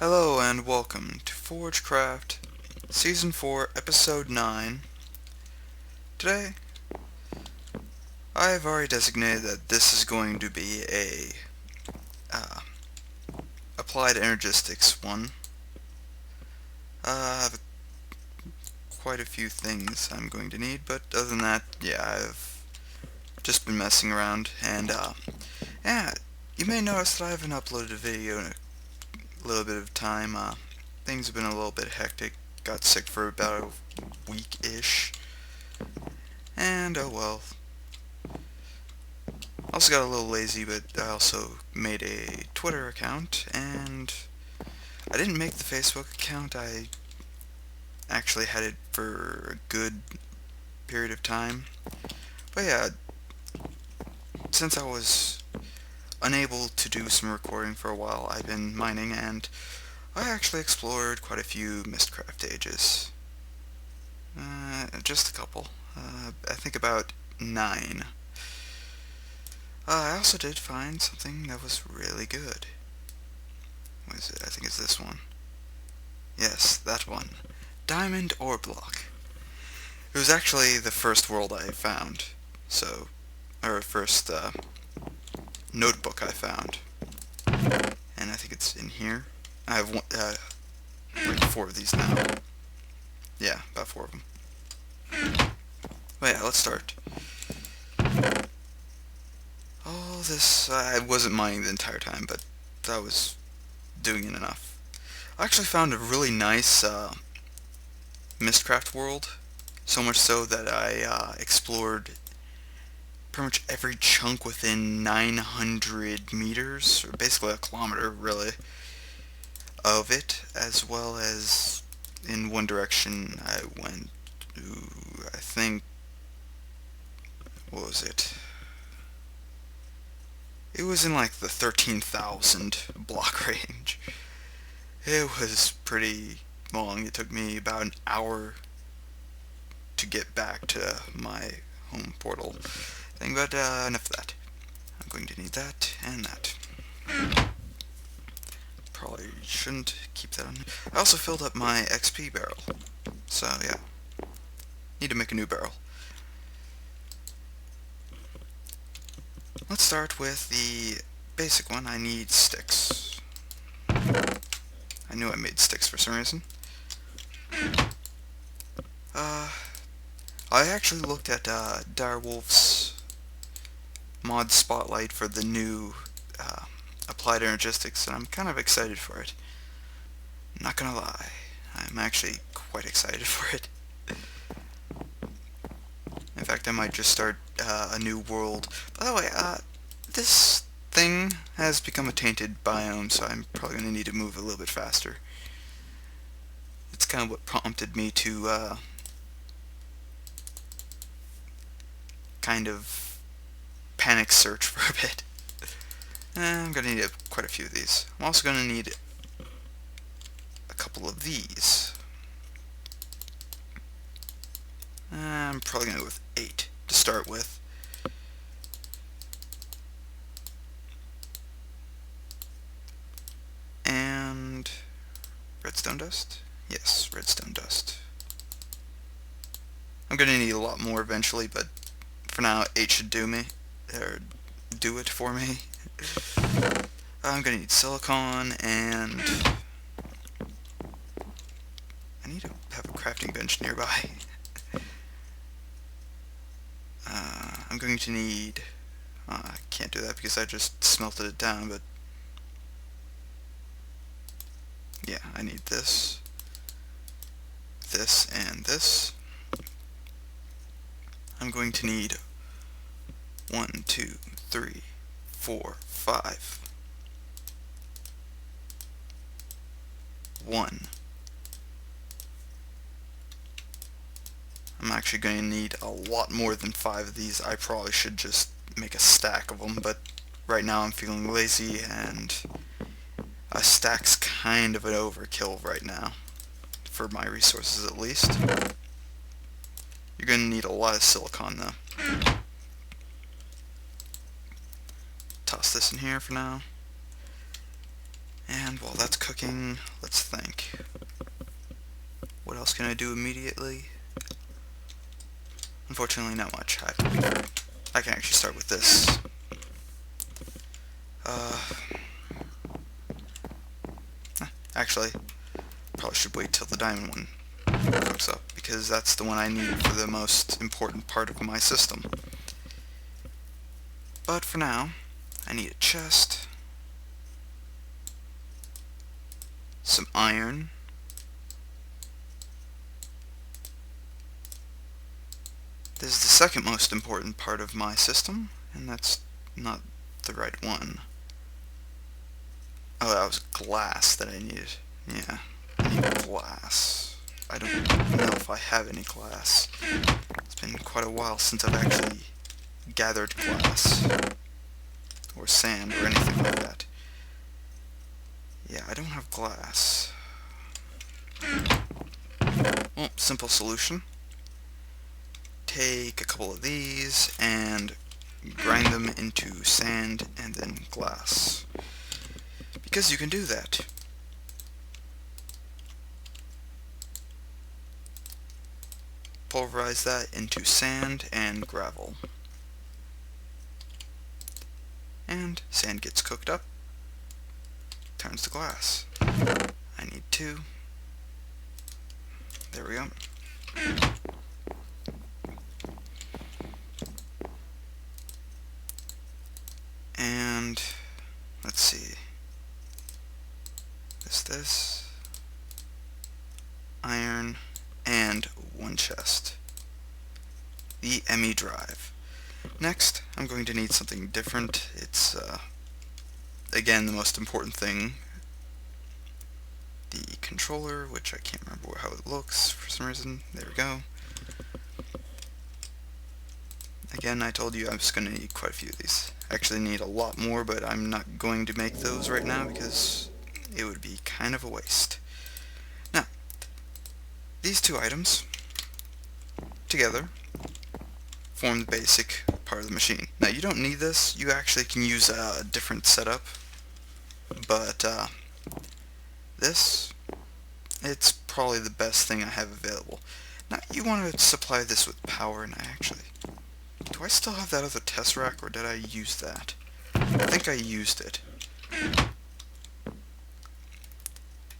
Hello and welcome to Forgecraft Season 4, Episode 9. Today, I have already designated that this is going to be a uh, Applied Energistics one. I have quite a few things I'm going to need, but other than that, yeah, I've just been messing around, and yeah, you may notice that I haven't uploaded a video in a little bit of time. Things have been a little bit hectic. Got sick for about a week-ish. And oh well. Also got a little lazy, but I also made a Twitter account, and I didn't make the Facebook account. I actually had it for a good period of time. But yeah, since I was unable to do some recording for a while, I've been mining, and I actually explored quite a few Mystcraft ages. Just a couple. I think about 9. I also did find something that was really good. What is it? I think it's this one. Yes, that one. Diamond Ore Block. It was actually the first world I found. So, or first notebook I found. And I think it's in here. I have one, like 4 of these now. Yeah, about 4 of them. But yeah, let's start. All this, I wasn't mining the entire time, but I was doing it enough. I actually found a really nice Mystcraft world, so much so that I explored pretty much every chunk within 900 meters, or basically a kilometer, really, of it, as well as in one direction I went to, I think, what was it? It was in like the 13,000 block range. It was pretty long. It took me about an hour to get back to my home portal thing, but enough of that. I'm going to need that and that. Probably shouldn't keep that on. I also filled up my XP barrel, so yeah. Need to make a new barrel. Let's start with the basic one. I need sticks. I knew I made sticks for some reason. I actually looked at Direwolf's mod spotlight for the new Applied Energistics, and I'm kind of excited for it. Not gonna lie, I'm actually quite excited for it. In fact, I might just start a new world. By the way, this thing has become a tainted biome, so I'm probably going to need to move a little bit faster. It's kind of what prompted me to kind of panic search for a bit. I'm going to need quite a few of these. I'm also going to need a couple of these. I'm probably going to go with 8 to start with. And redstone dust? Yes, redstone dust. I'm going to need a lot more eventually, but for now 8 should do me, or do it for me. I'm going to need silicon, and I need to have a crafting bench nearby. I'm going to need, I can't do that because I just smelted it down, but yeah, I need this, this, and this. I'm going to need 1, 2, 3, 4, 5. 1. I'm actually going to need a lot more than 5 of these. I probably should just make a stack of them, but right now I'm feeling lazy, and a stack's kind of an overkill right now, for my resources at least. You're going to need a lot of silicon though. Toss this in here for now. And while that's cooking, let's think. What else can I do immediately? Unfortunately, not much. I can actually start with this. Actually, probably should wait till the diamond one cooks up, because that's the one I need for the most important part of my system. But for now, I need a chest, some iron, this is the second most important part of my system, and that's not the right one. Oh, that was glass that I needed. Yeah, I need glass. I don't know if I have any glass. It's been quite a while since I've actually gathered glass, or sand, or anything like that. Yeah, I don't have glass. Well, simple solution. Take a couple of these and grind them into sand and then glass. Because you can do that. Pulverize that into sand and gravel. And sand gets cooked up, turns to glass. I need 2. There we go. And let's see. This, iron, and 1 chest. The ME drive. Next, I'm going to need something different. It's, again, the most important thing. The controller, which I can't remember how it looks for some reason. There we go. Again, I told you I'm just going to need quite a few of these. I actually need a lot more, but I'm not going to make those right now because it would be kind of a waste. Now, these 2 items together form the basic part of the machine. Now, you don't need this. You actually can use a different setup, but this, it's probably the best thing I have available. Now, you want to supply this with power, and do I still have that other tesseract, or did I use that? I think I used it.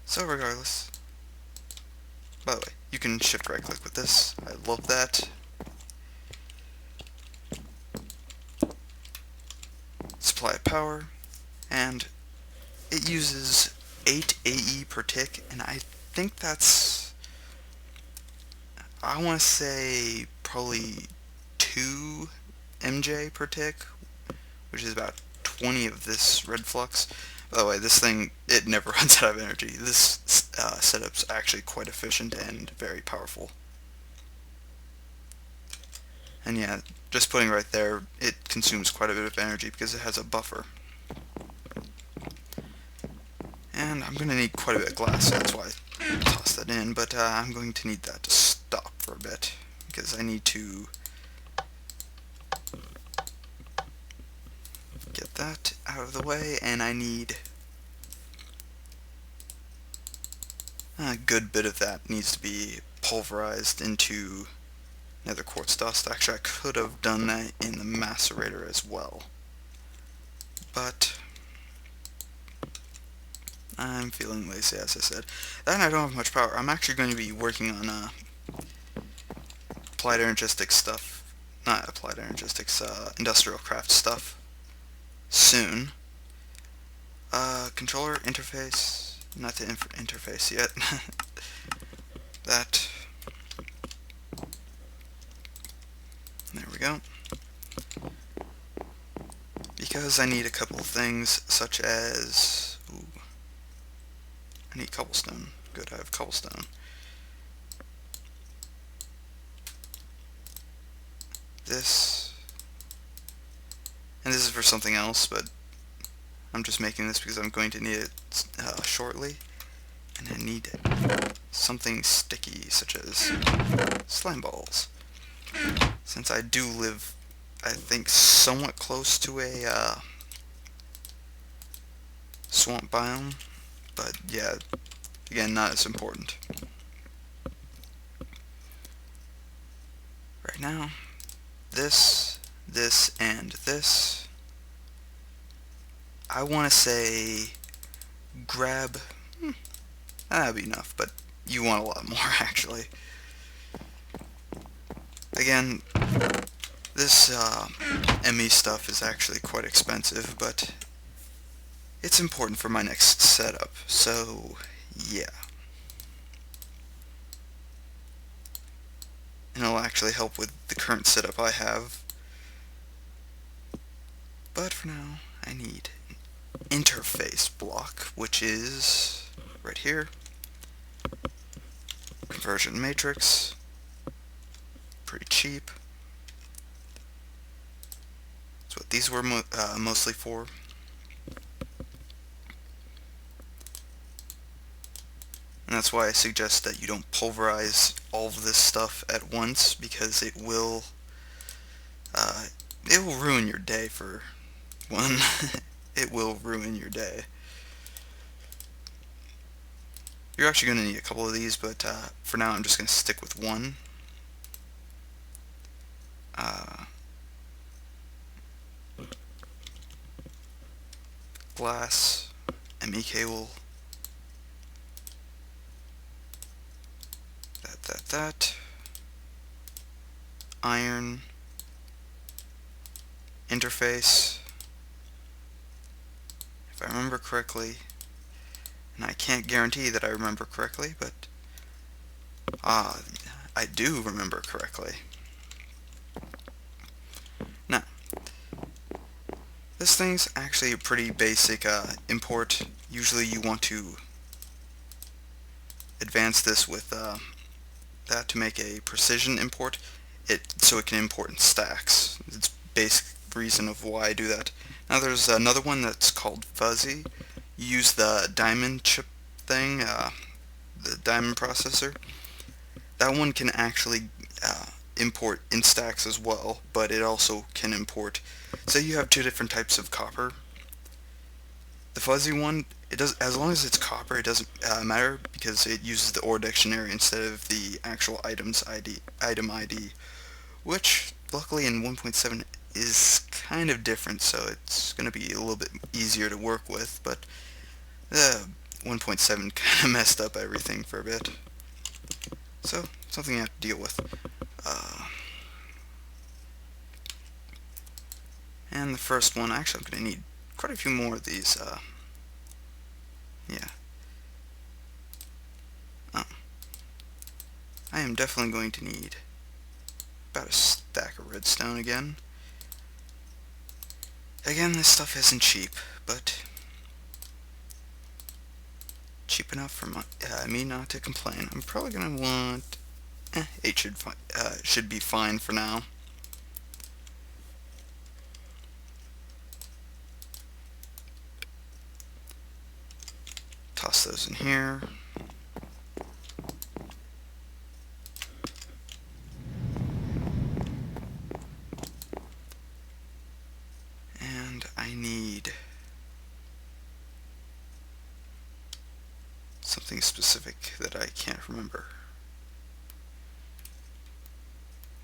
So regardless, by the way, you can shift right click with this. I love that. Supply power, and it uses 8 AE per tick, and I think that's, I want to say probably 2 MJ per tick, which is about 20 of this red flux. By the way, this thing, it never runs out of energy. This setup's actually quite efficient and very powerful. And yeah, just putting right there, it consumes quite a bit of energy because it has a buffer. And I'm going to need quite a bit of glass, so that's why I tossed that in, but I'm going to need that to stop for a bit, because I need to get that out of the way, and I need a good bit of that needs to be pulverized into nether quartz dust. Actually, I could have done that in the macerator as well, but I'm feeling lazy, as I said. And I don't have much power. I'm actually going to be working on applied energistics stuff, not applied energistics, industrial craft stuff soon. Controller interface, not the interface yet. That. There we go. Because I need a couple of things, such as, ooh, I need cobblestone. Good, I have cobblestone. This, and this is for something else, but I'm just making this because I'm going to need it shortly, and I need something sticky, such as slime balls. Since I do live, I think, somewhat close to a swamp biome, but yeah, again, not as important. Right now, this, and this, I want to say grab, that'd be enough, but you want a lot more actually. Again, this ME stuff is actually quite expensive, but it's important for my next setup, so yeah. And it'll actually help with the current setup I have. But for now, I need an interface block, which is right here. Conversion matrix. Pretty cheap. That's what these were mostly for. And that's why I suggest that you don't pulverize all of this stuff at once, because it will ruin your day for one. It will ruin your day. You're actually going to need a couple of these, but for now I'm just going to stick with one. Glass, ME cable, that, iron, interface, if I remember correctly, and I can't guarantee that I remember correctly, but I do remember correctly. Now, this thing's actually a pretty basic import. Usually you want to advance this with that to make a precision import, so it can import in stacks. It's basic reason of why I do that. Now there's another one that's called fuzzy. You use the diamond chip thing, the diamond processor. That one can actually import in stacks as well, but it also can import. So you have two different types of copper. The fuzzy one, it does, as long as it's copper, it doesn't matter, because it uses the OR dictionary instead of the actual item ID, which luckily in 1.7 is kind of different, so it's going to be a little bit easier to work with, but 1.7 kind of messed up everything for a bit. So, something you have to deal with. And the first one, actually I'm going to need quite a few more of these. Yeah. I am definitely going to need about a stack of redstone again. Again, this stuff isn't cheap, but cheap enough for me not to complain. I'm probably going to want... 8 should be fine for now. Toss those in here. And I need something specific that I can't remember.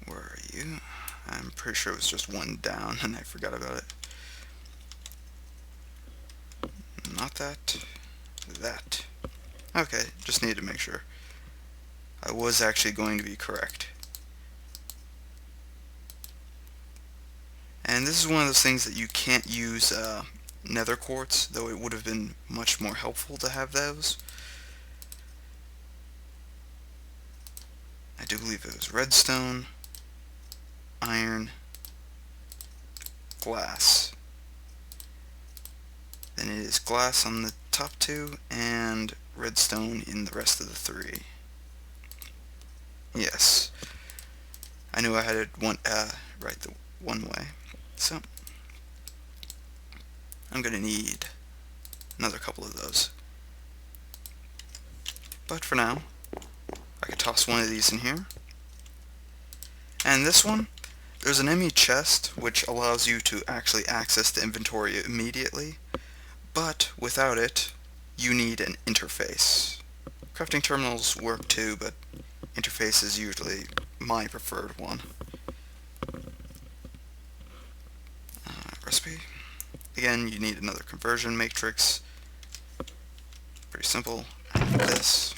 Where are you? I'm pretty sure it was just one down and I forgot about it. Not that. That. Okay, just need to make sure. I was actually going to be correct. And this is one of those things that you can't use nether quartz, though it would have been much more helpful to have those. I do believe it was redstone, iron, glass. Then it is glass on the top two, and redstone in the rest of the three. Yes. I knew I had it right the one way. So, I'm going to need another couple of those. But for now, I could toss one of these in here. And this one, there's an ME chest, which allows you to actually access the inventory immediately. But without it, you need an interface. Crafting terminals work too, but interface is usually my preferred one. Recipe. Again, you need another conversion matrix. Pretty simple. I need this.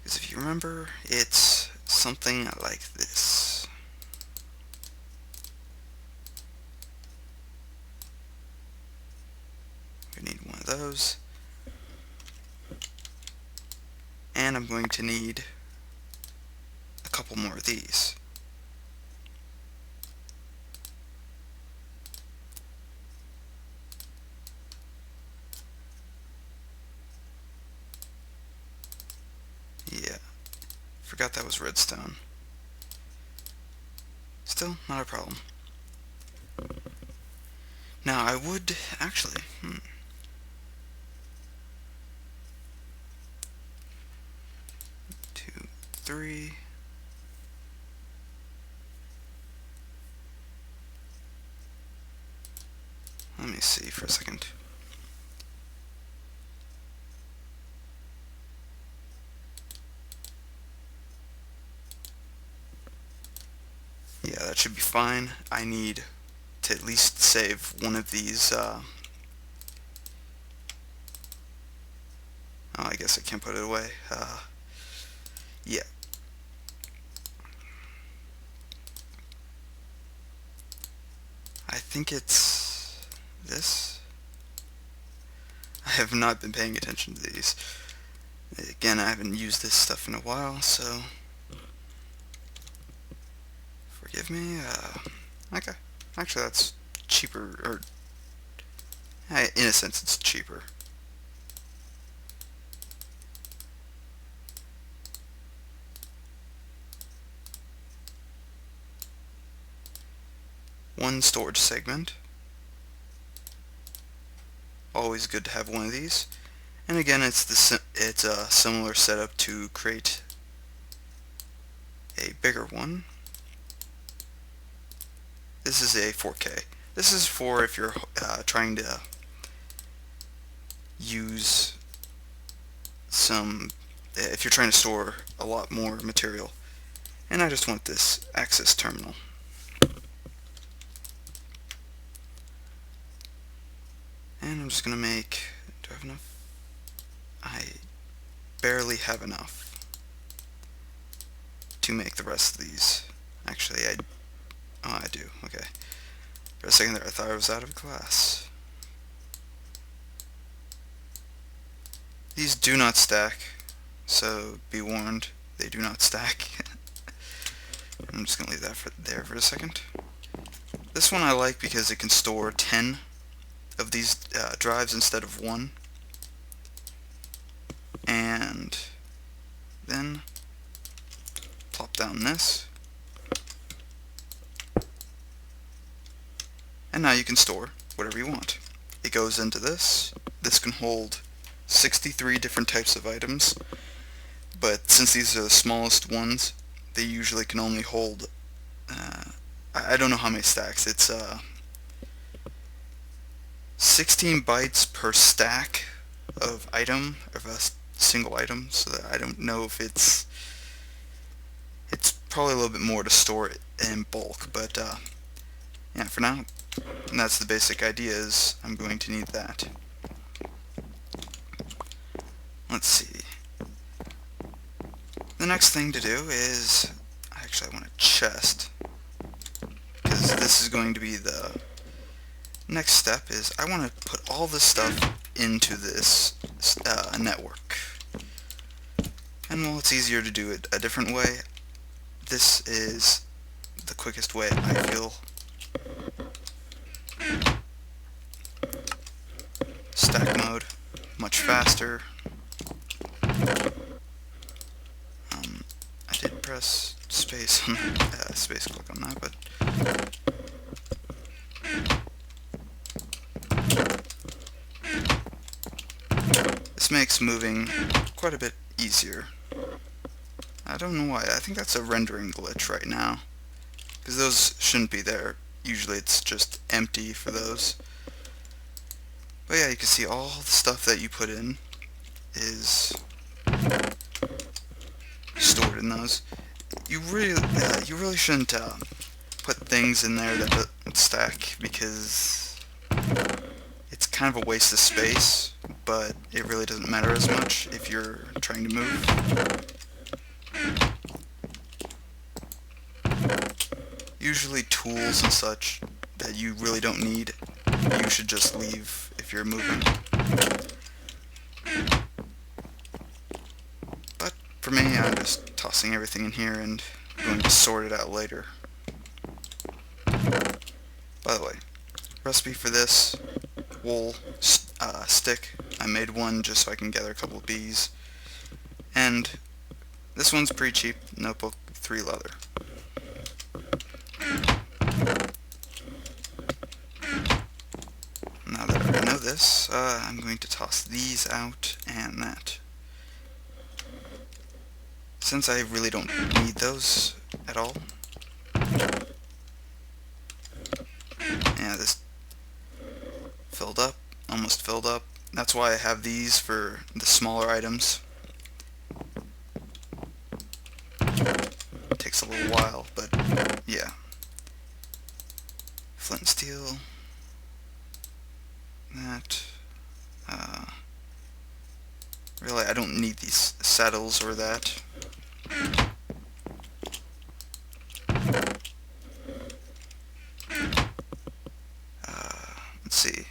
Because if you remember, it's something like this. We need one of those. And I'm going to need a couple more of these. Yeah, forgot that was redstone. Still, not a problem. Now, I would actually... 2, 3... Let me see for a second. Yeah, that should be fine. I need to at least save one of these, oh, I guess I can't put it away. Yeah. I think it's this. I have not been paying attention to these. Again, I haven't used this stuff in a while, so forgive me. Okay. Actually, that's cheaper, or in a sense, it's cheaper. One storage segment. Always good to have one of these. And again, it's a similar setup to create a bigger one. This is a 4K. This is for if you're trying to use if you're trying to store a lot more material. And I just want this access terminal. And I'm just going to make, do I have enough? I barely have enough to make the rest of these. Actually, I do, okay. For a second there, I thought I was out of class. These do not stack, so be warned, they do not stack. I'm just going to leave that there for a second. This one I like because it can store 10 of these drives instead of 1. And then plop down this. And now you can store whatever you want. It goes into this. This can hold 63 different types of items, but since these are the smallest ones, they usually can only hold, I don't know how many stacks. It's 16 bytes per stack of a single item, so that I don't know if it's probably a little bit more to store it in bulk, but yeah, for now, and that's the basic idea, is I'm going to need that. Let's see. The next thing to do is, actually I want a chest, because this is going to be the next step, is I want to put all this stuff into this network. And while it's easier to do it a different way, this is the quickest way, I feel. Stack mode, much faster. I did press space on space click on that, but this makes moving quite a bit easier. I don't know why. I think that's a rendering glitch right now, because those shouldn't be there. usually it's just empty for those. But yeah, you can see all the stuff that you put in is stored in those. You really shouldn't put things in there that don't stack, because it's kind of a waste of space, but it really doesn't matter as much if you're trying to move. Usually tools and such that you really don't need, you should just leave if you're moving. But for me, I'm just tossing everything in here and going to sort it out later. By the way, recipe for this wool stick, I made one just so I can gather a couple of bees. And this one's pretty cheap, notebook 3 leather. Now that I already know this, I'm going to toss these out and that. Since I really don't need those at all. Yeah, this filled up, almost filled up. That's why I have these for the smaller items. It takes a little while, but yeah. Flint and steel. That. Really, I don't need these saddles or that. Let's see.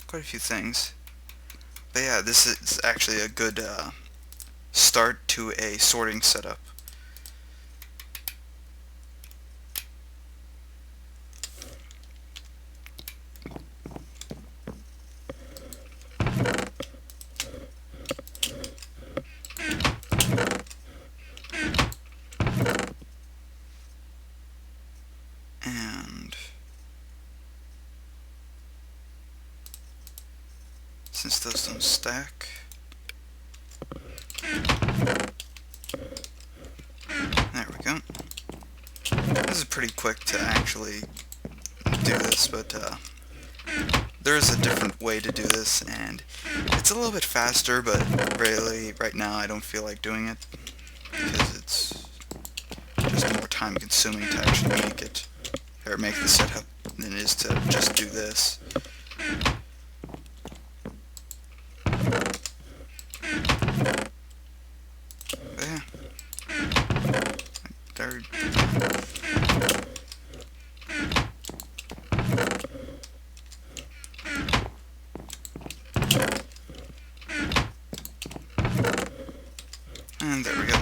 Quite a few things. But yeah, this is actually a good start to a sorting setup. And since those don't stack, there we go. This is pretty quick to actually do this, but there is a different way to do this, and it's a little bit faster, but really, right now I don't feel like doing it, because it's just more time consuming to actually make it, or make the setup, than it is to just do this. But yeah. There. And there we go.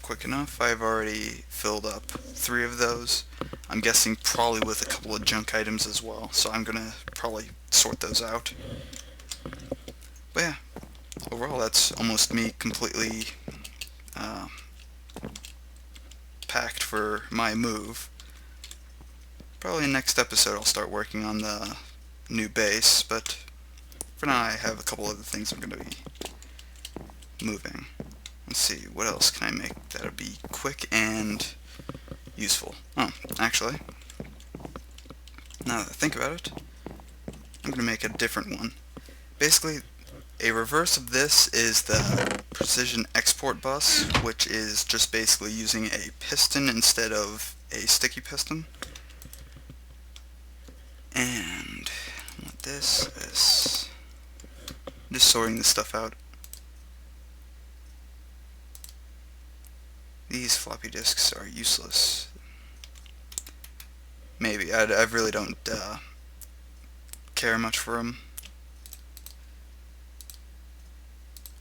Quick enough. I've already filled up 3 of those. I'm guessing probably with a couple of junk items as well, so I'm gonna probably sort those out. But yeah, overall that's almost me completely packed for my move. Probably next episode I'll start working on the new base, but for now I have a couple other things I'm going to be moving. Let's see, what else can I make that'll be quick and useful? Oh, actually, now that I think about it, I'm going to make a different one. Basically, a reverse of this is the precision export bus, which is just basically using a piston instead of a sticky piston. And this, just sorting this stuff out. These floppy disks are useless. Maybe, I really don't care much for them.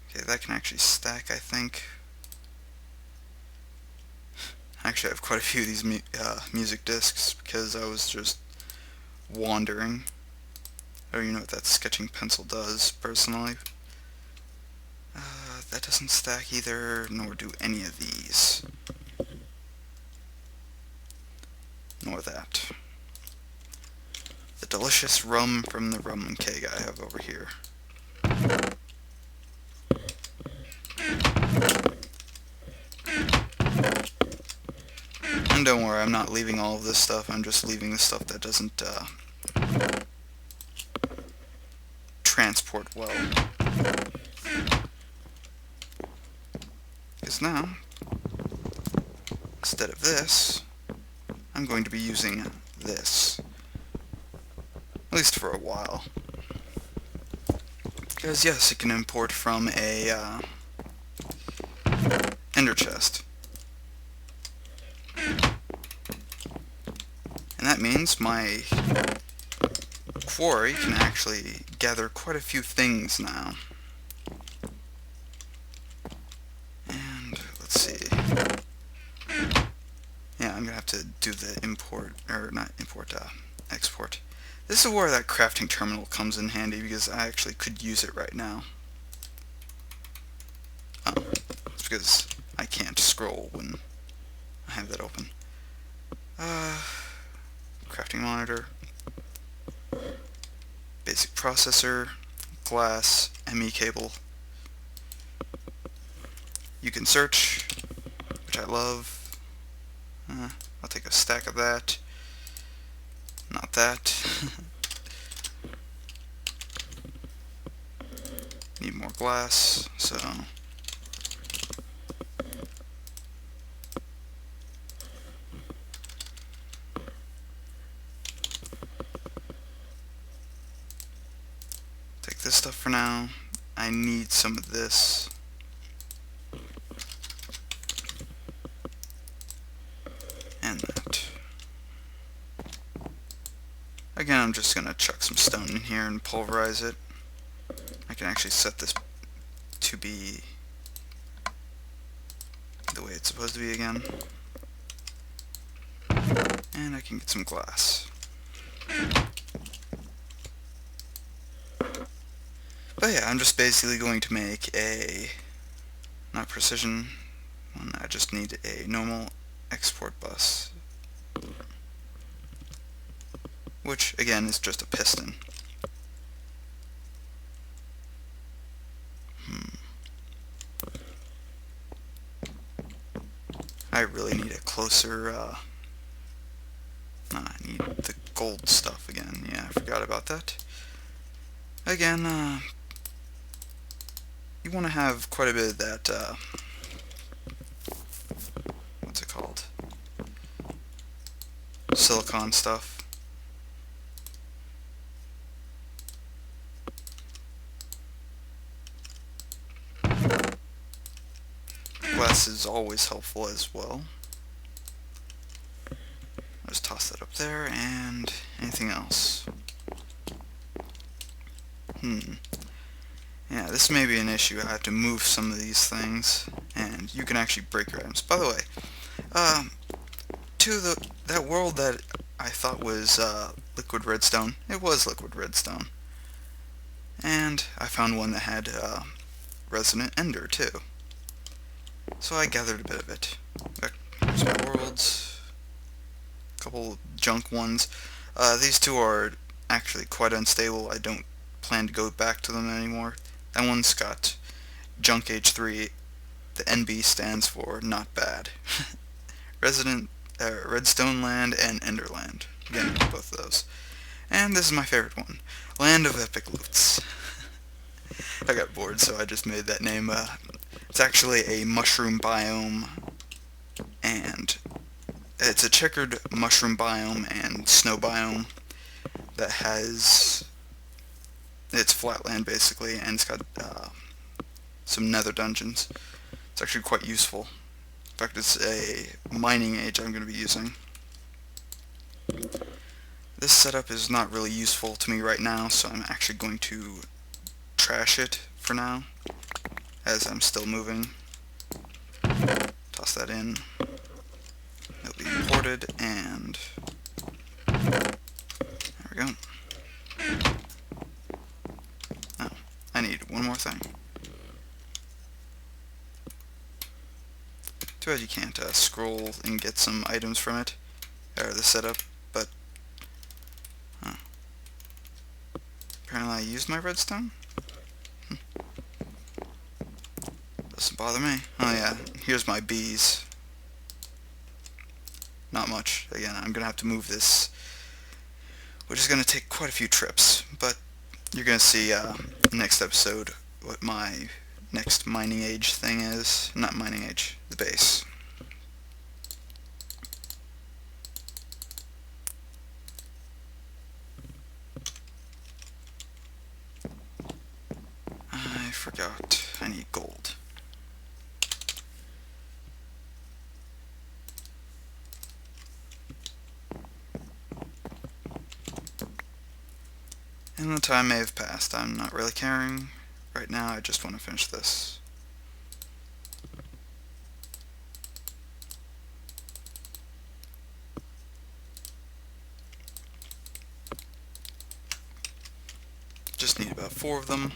Okay, that can actually stack, I think. Actually, I have quite a few of these music discs because I was just wandering. I don't even know what that sketching pencil does, personally. That doesn't stack either, nor do any of these. Nor that. The delicious rum from the rum and keg I have over here. And don't worry, I'm not leaving all of this stuff, I'm just leaving the stuff that doesn't transport well. Because now, instead of this, I'm going to be using this. At least for a while. Because yes, it can import from a ender chest. And that means my quarry can actually gather quite a few things now. And let's see. Yeah, I'm gonna have to do the import, or not import, export. This is where that crafting terminal comes in handy because I actually could use it right now. It's because I can't scroll when I have that open. Crafting monitor, basic processor, glass, ME cable. You can search, which I love. I'll take a stack of that. Not that. Need more glass, so take this stuff for now. I need some of this. And that. Again, I'm just gonna chuck some stone in here and pulverize it. I can actually set this to be the way it's supposed to be again. And I can get some glass. But yeah, I'm just basically going to make a, not precision one, I just need a normal export bus. Which, again, is just a piston. I really need a closer, I need the gold stuff again. Yeah, I forgot about that. Again, you want to have quite a bit of that, what's it called? Silicon stuff. Glass is always helpful as well. I'll just toss that up there, and anything else? Yeah, this may be an issue. I have to move some of these things, and you can actually break your items. By the way, to that world that I thought was liquid redstone, it was liquid redstone. And I found one that had resident ender too. So I gathered a bit of it. Here's my worlds. A couple junk ones. These two are actually quite unstable. I don't plan to go back to them anymore. That one's got Junk Age 3. The NB stands for not bad. Redstone Land and Enderland. Again, both of those. And this is my favorite one. Land of Epic Loots. I got bored, so I just made that name. It's actually a mushroom biome, and it's a checkered mushroom biome and snow biome that has, it's flat land basically, and it's got some nether dungeons. It's actually quite useful. In fact, it's a mining age I'm going to be using. This setup is not really useful to me right now, so I'm actually going to trash it for now, as I'm still moving. Toss that in. It'll be imported, and there we go. Oh, I need one more thing. Too bad you can't scroll and get some items from it, or the setup, but apparently I used my redstone? Doesn't bother me. Oh yeah, here's my bees. not much. Again, I'm gonna have to move this, which is gonna take quite a few trips, but you're gonna see next episode what my next mining age thing is. Not mining age, the base. I forgot. I need gold. And the time may have passed. I'm not really caring. Right now, I just want to finish this. Just need about 4 of them.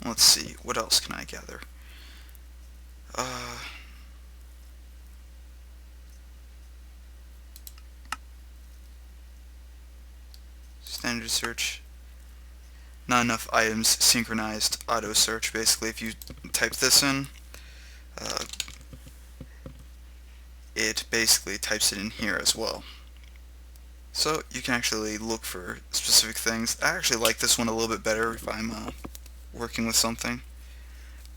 Let's see, what else can I gather? Standard search. Not enough items synchronized auto search. Basically, if you type this in, it basically types it in here as well. So you can actually look for specific things. I actually like this one a little bit better if I'm working with something.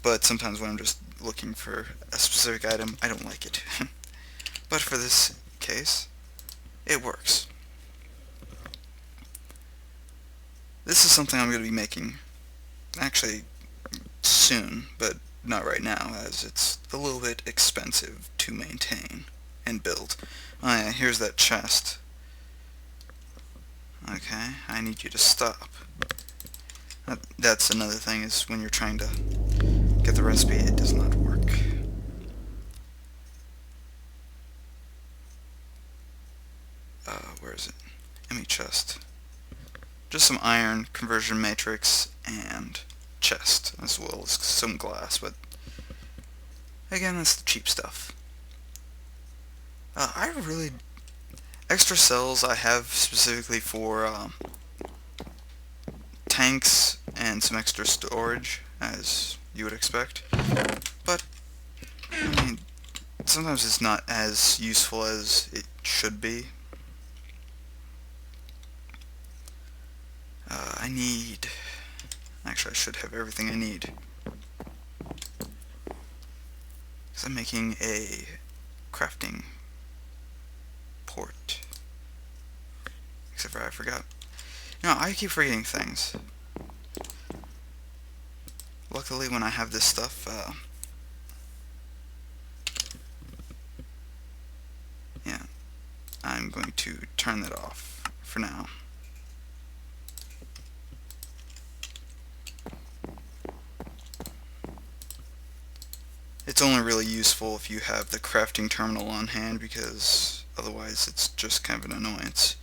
But sometimes when I'm just looking for a specific item, I don't like it. But for this case, it works. This is something I'm going to be making, actually, soon, but not right now, as it's a little bit expensive to maintain and build. Oh yeah, here's that chest. Okay, I need you to stop. That's another thing, is when you're trying to get the recipe, it does not work. Where is it? Enemy chest. Just some iron, conversion matrix, and chest, as well as some glass, but again, that's the cheap stuff. Extra cells I have specifically for tanks and some extra storage, as you would expect, but I mean, sometimes it's not as useful as it should be. Actually, I should have everything I need, because I'm making a crafting port. Except for I forgot. No, I keep forgetting things. Luckily, when I have this stuff, yeah, I'm going to turn that off for now. It's only really useful if you have the crafting terminal on hand, because otherwise it's just kind of an annoyance.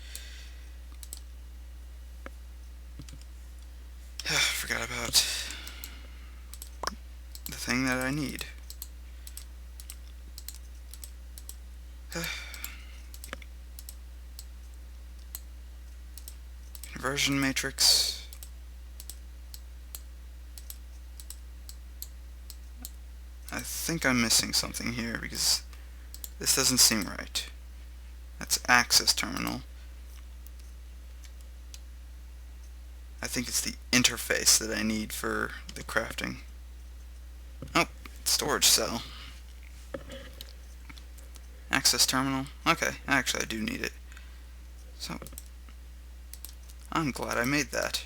Forgot about the thing that I need. Conversion matrix. I think I'm missing something here, because this doesn't seem right. That's access terminal. I think it's the interface that I need for the crafting. Oh, storage cell. Access terminal. Okay, actually I do need it. So, I'm glad I made that.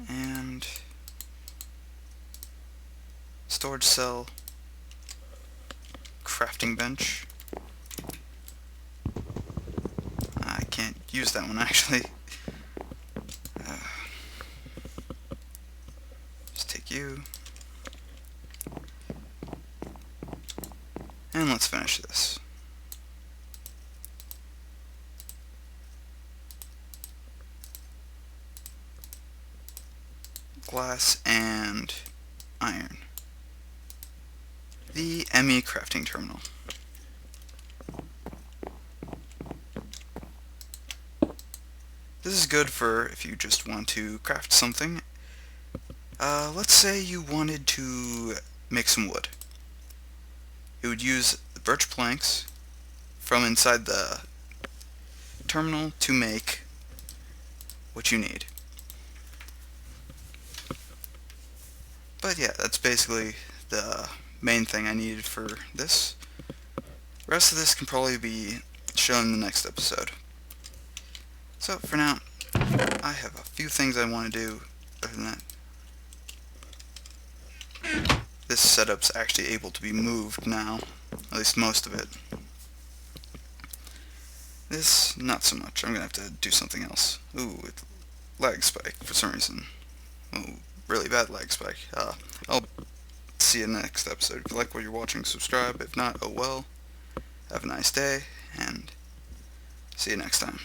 And storage cell, crafting bench. I can't use that one actually. Just take you. And let's finish this. Glass and iron. the ME crafting terminal. This is good for if you just want to craft something. Let's say you wanted to make some wood. You would use the birch planks from inside the terminal to make what you need. But yeah, that's basically the main thing I needed for this. The rest of this can probably be shown in the next episode. So for now, I have a few things I want to do. Other than that, this setup's actually able to be moved now, at least most of it. This, not so much. I'm gonna have to do something else. Ooh, it lag spike for some reason. Ooh, really bad lag spike. I'll see you in the next episode. If you like what you're watching, subscribe. If not, oh well. Have a nice day, and see you next time.